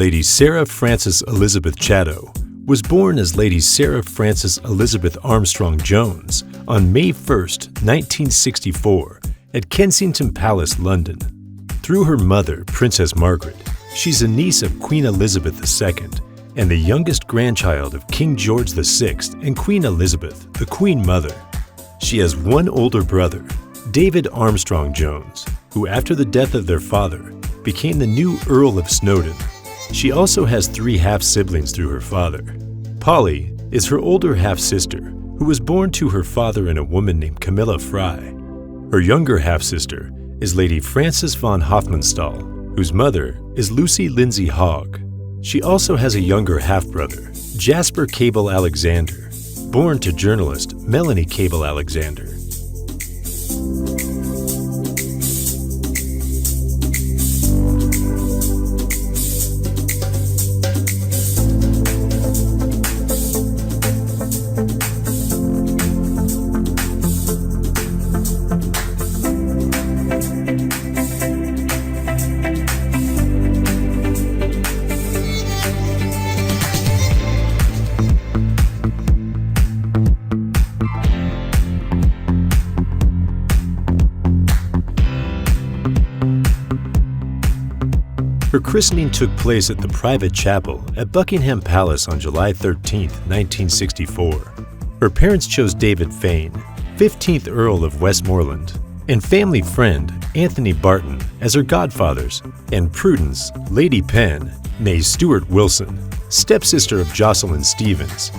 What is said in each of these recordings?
Lady Sarah Frances Elizabeth Chatto, was born as Lady Sarah Frances Elizabeth Armstrong-Jones on May 1, 1964, at Kensington Palace, London. Through her mother, Princess Margaret, she's a niece of Queen Elizabeth II and the youngest grandchild of King George VI and Queen Elizabeth, the Queen Mother. She has one older brother, David Armstrong-Jones, who after the death of their father, became the new Earl of Snowdon. She also has 3 half-siblings through her father. Polly is her older half-sister, who was born to her father and a woman named Camilla Fry. Her younger half-sister is Lady Frances von Hofmannsthal, whose mother is Lucy Lindsay-Hogg. She also has a younger half-brother, Jasper Cable-Alexander, born to journalist Melanie Cable-Alexander. Her christening took place at the private chapel at Buckingham Palace on July 13, 1964. Her parents chose David Fane, 15th Earl of Westmoreland, and family friend Anthony Barton as her godfathers, and Prudence, Lady Penn, née Stuart Wilson, stepsister of Jocelyn Stevens,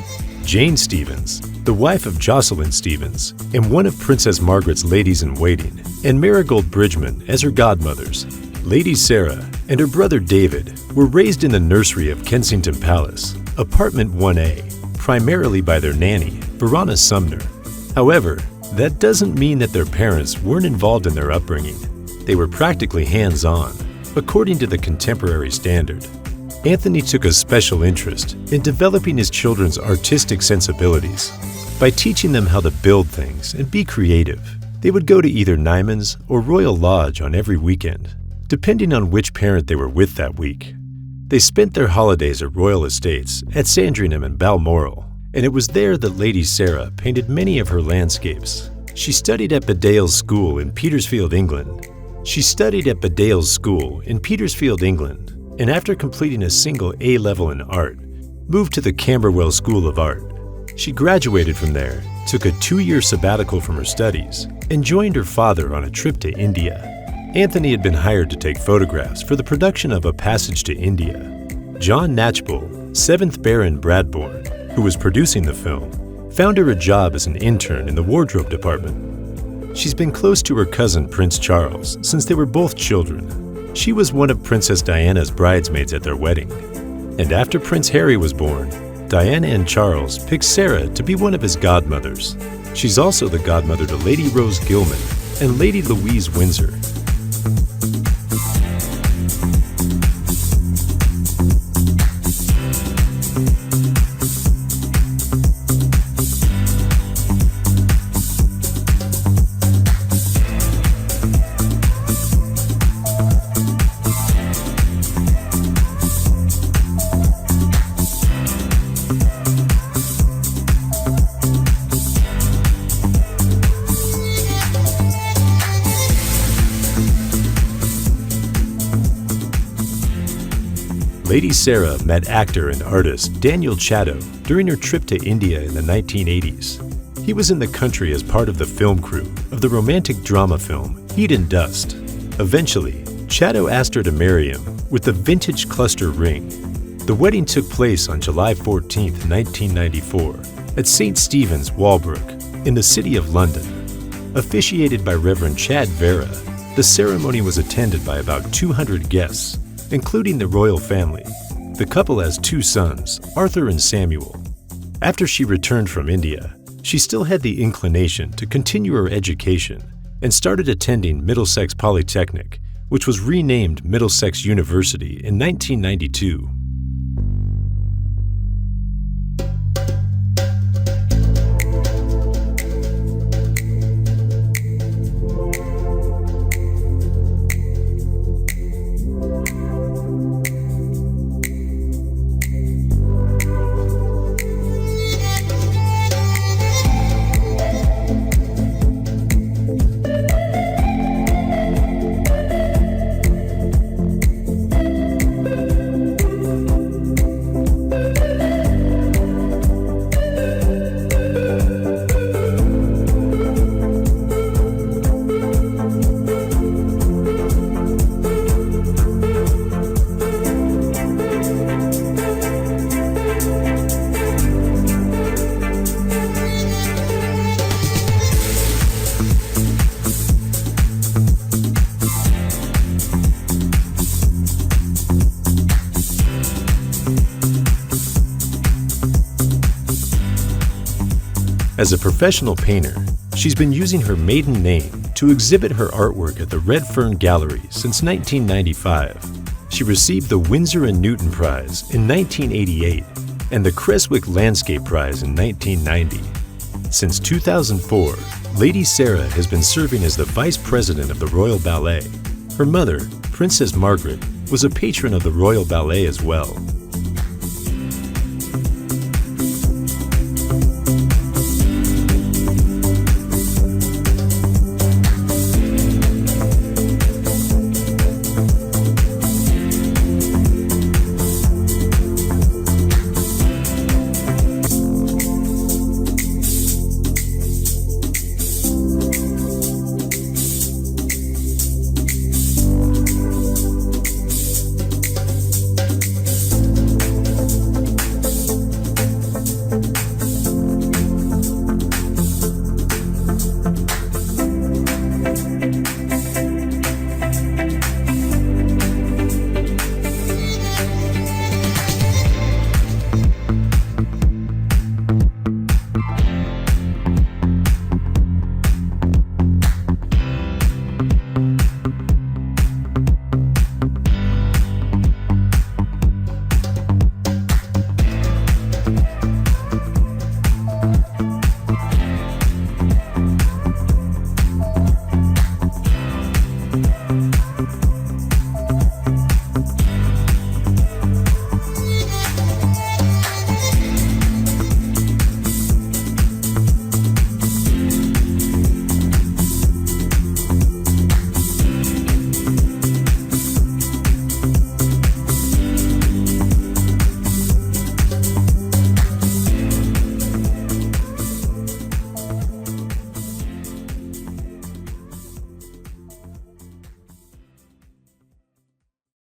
Jane Stevens, the wife of Jocelyn Stevens, and one of Princess Margaret's ladies-in-waiting, and Marigold Bridgman as her godmothers. Lady Sarah and her brother David were raised in the nursery of Kensington Palace, apartment 1A, primarily by their nanny, Verona Sumner. However, that doesn't mean that their parents weren't involved in their upbringing. They were practically hands-on, according to the contemporary standard. Anthony took a special interest in developing his children's artistic sensibilities by teaching them how to build things and be creative. They would go to either Nyman's or Royal Lodge on every weekend, depending on which parent they were with that week. They spent their holidays at royal estates at Sandringham and Balmoral, and it was there that Lady Sarah painted many of her landscapes. She studied at Bedales School in Petersfield, England. And after completing a single A-level in art, moved to the Camberwell School of Art. She graduated from there, took a 2-year sabbatical from her studies, and joined her father on a trip to India. Anthony had been hired to take photographs for the production of A Passage to India. John Knatchbull, 7th Baron Bradbourne, who was producing the film, found her a job as an intern in the wardrobe department. She's been close to her cousin Prince Charles since they were both children. She was one of Princess Diana's bridesmaids at their wedding. And after Prince Harry was born, Diana and Charles picked Sarah to be one of his godmothers. She's also the godmother to Lady Rose Gilman and Lady Louise Windsor. Lady Sarah met actor and artist Daniel Chatto during her trip to India in the 1980s. He was in the country as part of the film crew of the romantic drama film Heat and Dust. Eventually, Chatto asked her to marry him with the vintage cluster ring. The wedding took place on July 14, 1994, at St. Stephen's, Walbrook, in the City of London. Officiated by Reverend Chad Vera, the ceremony was attended by about 200 guests, including the royal family. The couple has 2 sons, Arthur and Samuel. After she returned from India, she still had the inclination to continue her education and started attending Middlesex Polytechnic, which was renamed Middlesex University in 1992. As a professional painter, she's been using her maiden name to exhibit her artwork at the Red Fern Gallery since 1995. She received the Winsor & Newton Prize in 1988 and the Creswick Landscape Prize in 1990. Since 2004, Lady Sarah has been serving as the Vice President of the Royal Ballet. Her mother, Princess Margaret, was a patron of the Royal Ballet as well.